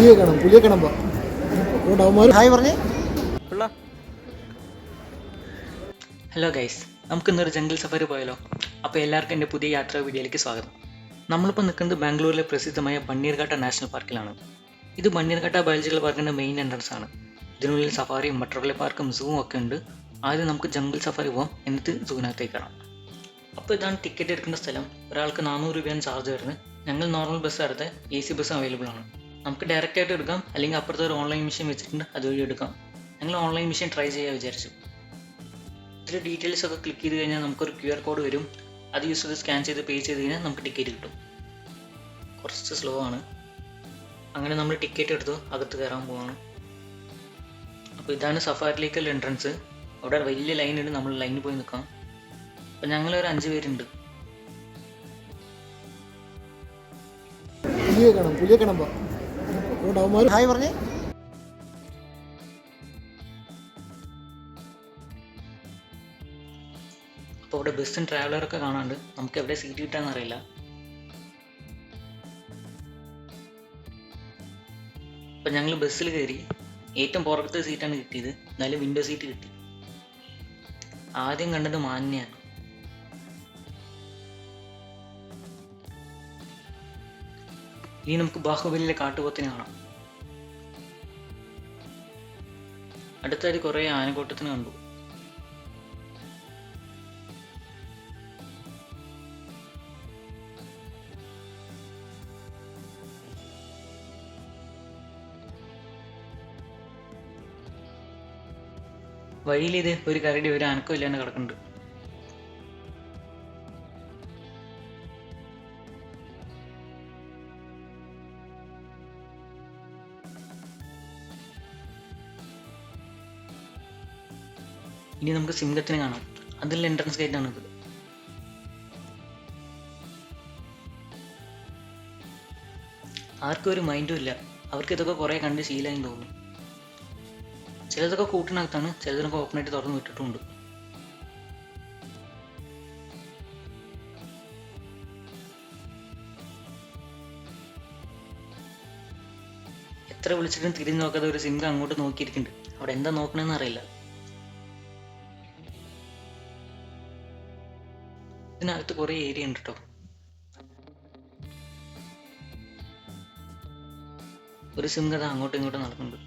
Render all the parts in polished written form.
പുലിയെ കാണാൻ ഹായ് പറഞ്ഞേ. ഹലോ ഗൈസ്, നമുക്ക് ഇന്നൊരു ജംഗിൾ സഫാരി പോയാലോ? അപ്പോൾ എല്ലാവർക്കും എൻ്റെ പുതിയ യാത്രാ വീഡിയോയിലേക്ക് സ്വാഗതം. നമ്മളിപ്പോൾ നിൽക്കുന്നത് ബാംഗ്ലൂരിലെ പ്രസിദ്ധമായ ബണ്ണീർഘട്ട നാഷണൽ പാർക്കിലാണ്. ഇത് ബണ്ണീർഘട്ട ബയോളജിക്കൽ പാർക്കിൻ്റെ മെയിൻ എൻട്രൻസ് ആണ്. ഇതിനുള്ളിൽ സഫാരിയും ബട്ടർഫ്ലൈ പാർക്കും സൂവും ഒക്കെ ഉണ്ട്. ആദ്യം നമുക്ക് ജംഗിൾ സഫാരി പോകാം, എന്നിട്ട് സൂവിനകത്തേക്ക് കയറാം. അപ്പോൾ ഇതാണ് ടിക്കറ്റ് എടുക്കേണ്ട സ്ഥലം. ഒരാൾക്ക് 400 രൂപയാണ് ചാർജ് വരുന്നത്. ഞങ്ങൾ നോർമൽ ബസ് എടുത്ത് AC ബസ് അവൈലബിൾ ആണ്. നമുക്ക് ഡയറക്റ്റ് ആയിട്ട് എടുക്കാം, അല്ലെങ്കിൽ അപ്പുറത്തെ ഒരു ഓൺലൈൻ മെഷീൻ വെച്ചിട്ടുണ്ട്, അതുവഴി എടുക്കാം. ഞങ്ങൾ ഓൺലൈൻ മെഷീൻ ട്രൈ ചെയ്യാൻ വിചാരിച്ചു. ഇതിൽ ഡീറ്റെയിൽസ് ഒക്കെ ക്ലിക്ക് ചെയ്ത് കഴിഞ്ഞാൽ നമുക്കൊരു QR കോഡ് വരും. അത് യൂസ് ചെയ്ത് സ്കാൻ ചെയ്ത് പേ ചെയ്ത് കഴിഞ്ഞാൽ നമുക്ക് ടിക്കറ്റ് കിട്ടും. കുറച്ച് സ്ലോ ആണ്. അങ്ങനെ നമ്മൾ ടിക്കറ്റ് എടുത്തു അകത്ത് കയറാൻ പോവാണ്. അപ്പോൾ ഇതാണ് സഫാരിയിലേക്കുള്ള എൻട്രൻസ്. അവിടെ വലിയ ലൈൻ ഉണ്ട്, നമ്മൾ ലൈനിൽ പോയി നിൽക്കാം. അപ്പം ഞങ്ങളൊരു 5 പേരുണ്ട്. പുലിയെ കാണാൻ ഹായ് പറഞ്ഞേ. അപ്പോൾ ഇവിടെ ബസ്സും ട്രാവലറൊക്കെ കാണാണ്ട്. നമുക്ക് എവിടെ സീറ്റ് കിട്ടാന്ന് അറിയില്ല. അപ്പം ഞങ്ങൾ ബസ്സിൽ കയറി. ഏറ്റവും പുറത്തെ സീറ്റാണ് കിട്ടിയത്. എന്നാലും വിൻഡോ സീറ്റ് കിട്ടി. ആദ്യം കണ്ടത് മാനിനെയാണ്. ഇനി നമുക്ക് ബാഹുബലിയിലെ കാട്ടുപോത്തിനെ കാണാം. അടുത്തായിട്ട് കുറേ ആനക്കൂട്ടത്തിന് കണ്ടു. വഴിയിൽ ഇത് ഒരു കരടി ഒരു അനക്കം ഇല്ലാണ്ട് കിടക്കുന്നുണ്ട്. ഇനി നമുക്ക് സിംഹത്തിനെ കാണാം. അതിൽ എൻട്രൻസ് ഗേറ്റ് ആണ് ഇത്. ആർക്കും ഒരു മൈൻഡും ഇല്ല. അവർക്ക് ഇതൊക്കെ കുറേ കണ്ട് ശീലമായി തോന്നുന്നു. ചിലതൊക്കെ കൂട്ടിനകത്താണ്, ചിലതൊക്കെ ഓപ്പണായിട്ട് തുറന്ന് വിട്ടിട്ടുണ്ട്. എത്ര വിളിച്ചിട്ടും തിരിഞ്ഞു നോക്കാതെ ഒരു സിംഹം അങ്ങോട്ട് നോക്കിയിരിക്കുന്നുണ്ട്. അവിടെ എന്താ നോക്കണമെന്ന് അറിയില്ല. ഇതിനകത്ത് കുറേ ഏരിയ ഉണ്ട് കേട്ടോ. ഒരു സിംഹത അങ്ങോട്ടും ഇങ്ങോട്ടും നടക്കുന്നുണ്ട്.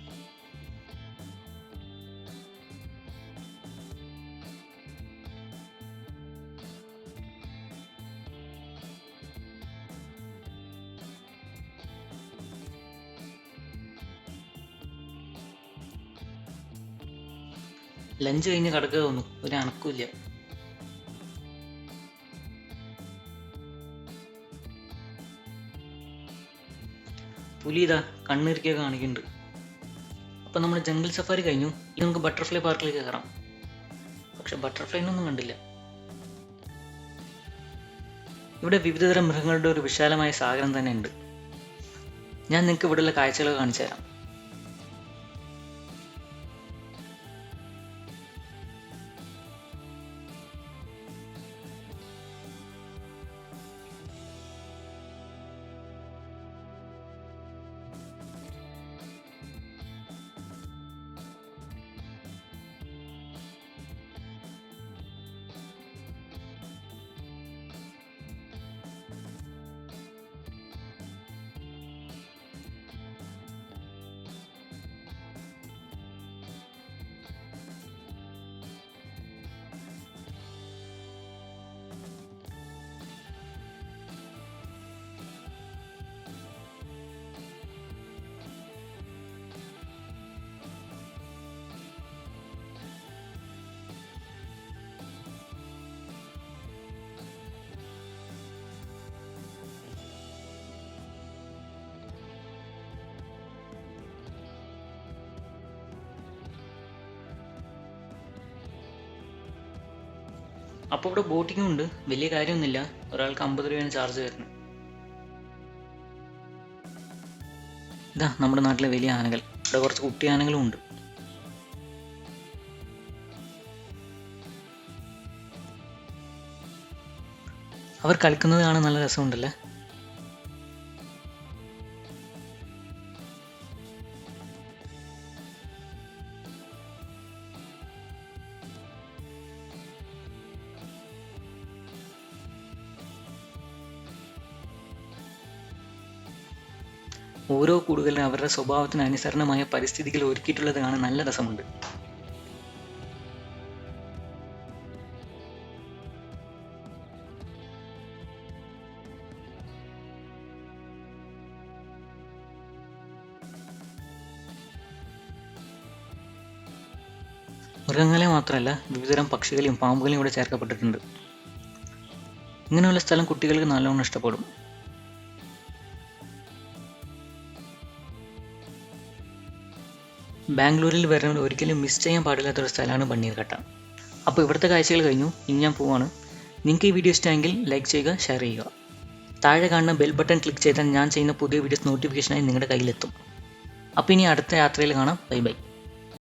ലഞ്ച് കഴിഞ്ഞ് കിടക്കുക തോന്നുന്നു, ഒരു അനക്കുമില്ല. പുലി ഇതാ കണ്ണിറുക്കിയൊക്കെ കാണിക്കുന്നുണ്ട്. അപ്പം നമ്മൾ ജംഗിൾ സഫാരി കഴിഞ്ഞു. ഇനി നമുക്ക് ബട്ടർഫ്ലൈ പാർക്കിലേക്ക് കയറാം. പക്ഷെ ബട്ടർഫ്ലൈനൊന്നും കണ്ടില്ല. ഇവിടെ വിവിധതരം മൃഗങ്ങളുടെ ഒരു വിശാലമായ സാഗരം തന്നെ ഉണ്ട്. ഞാൻ നിങ്ങൾക്ക് ഇവിടെയുള്ള കാഴ്ചകളൊക്കെ കാണിച്ചു തരാം. അപ്പോൾ ഇവിടെ ബോട്ടിങ്ങും ഉണ്ട്. വലിയ കാര്യമൊന്നുമില്ല. ഒരാൾക്ക് 50 രൂപയാണ് ചാർജ് വരുന്നത്. ഇതാ നമ്മുടെ നാട്ടിലെ വലിയ ആനകൾ. ഇവിടെ കുറച്ച് കുട്ടി ആനകളും ഉണ്ട്. അവർ കളിക്കുന്നത് കാണാൻ നല്ല രസമുണ്ടല്ലേ. ഓരോ കൂടുകളിലും അവരുടെ സ്വഭാവത്തിന് അനുസരണമായ പരിസ്ഥിതികൾ ഒരുക്കിയിട്ടുള്ളത് കാണാൻ നല്ല രസമുണ്ട്. മൃഗങ്ങളെ മാത്രമല്ല വിവിധതരം പക്ഷികളെയും പാമ്പുകളെയും ഇവിടെ ചേർക്കപ്പെട്ടിട്ടുണ്ട്. ഇങ്ങനെയുള്ള സ്ഥലം കുട്ടികൾക്ക് നല്ലോണം ഇഷ്ടപ്പെടും. ബാംഗ്ലൂരിൽ വരുന്നവർ ഒരിക്കലും മിസ് ചെയ്യാൻ പാടില്ലാത്തൊരു സ്ഥലമാണ് ബണ്ണീർഘട്ട. അപ്പോൾ ഇവിടുത്തെ കാഴ്ചകൾ കഴിഞ്ഞു, ഇനി ഞാൻ പോവാണ്. നിങ്ങൾക്ക് ഈ വീഡിയോ ഇഷ്ടമെങ്കിൽ ലൈക്ക് ചെയ്യുക, ഷെയർ ചെയ്യുക. താഴെ കാണുന്ന ബെൽ ബട്ടൺ ക്ലിക്ക് ചെയ്താൽ ഞാൻ ചെയ്യുന്ന പുതിയ വീഡിയോസ് നോട്ടിഫിക്കേഷനായി നിങ്ങളുടെ കയ്യിലെത്തും. അപ്പോൾ ഇനി അടുത്ത യാത്രയിൽ കാണാം. Bye bye.